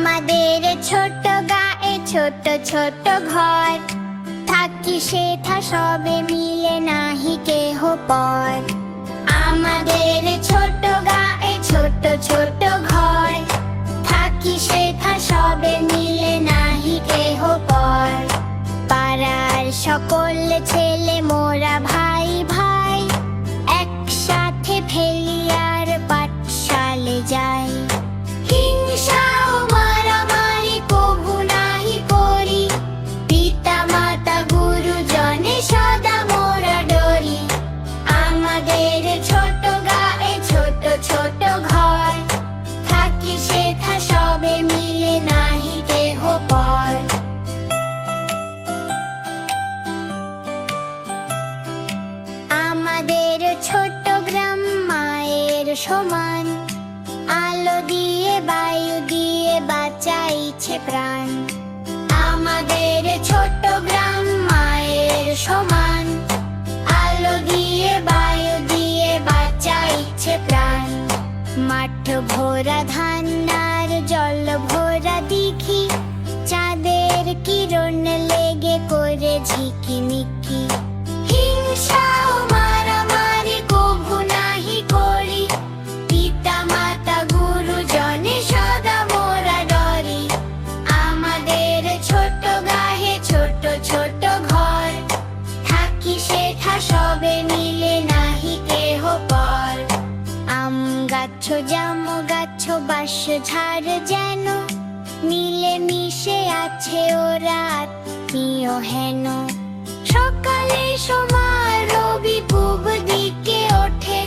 আমাদের ছোট গায়ে ছোট ছোট ঘর, থাকি সেথা সবে মিলে নাহি কেহ পর। আমাদের ছোট গায়ে ছোট ছোট ঘর, থাকি সেথা সবে মিলে নাহি কেহ পর। পাড়ার সকল ছেলে মোরা ভাই ভাই, একসাথে ফেলিয়ার পাঠশালে যাই। হিংসা ও মারামারি কভু নাহি করি, পিতা মাতা গুরুজনে সদা মোরা ডরি। আমাদের ছোট গায়ে ছোট ছোট ঘর, থাকি সেথা সবে মিলে নাহি কেহ পর। আমাদের ছোট গ্রাম মায়ের সমান, আলো দিয়ে বায়ু দিয়ে বাঁচাইছে প্রাণ। আমাদের ছোট গ্রাম মায়ের সমান, আলো দিয়ে বায়ু দিয়ে বাঁচাইছে প্রাণ। মাঠ ভরা ধান আর জল ভরা দিঘি, চাঁদের কিরণ লেগে করে ঝিকিমিকি। হিংসা ও মারামারি কভু নাহি করি, পিতা মাতা গুরুজনে সদা মোরা ডরি। আমাদের ছোট গায়ে ছোট ছোট ঘর, থাকি সেথা সবে মিলে নাহি কেহ পর। আম গাছ জাম গাছ বাঁশ ঝাড় যেন, মিলে মিশে আছে ওরা আত্মীয় হেন। সকালে সময় রবি পূব দিকে ওঠে,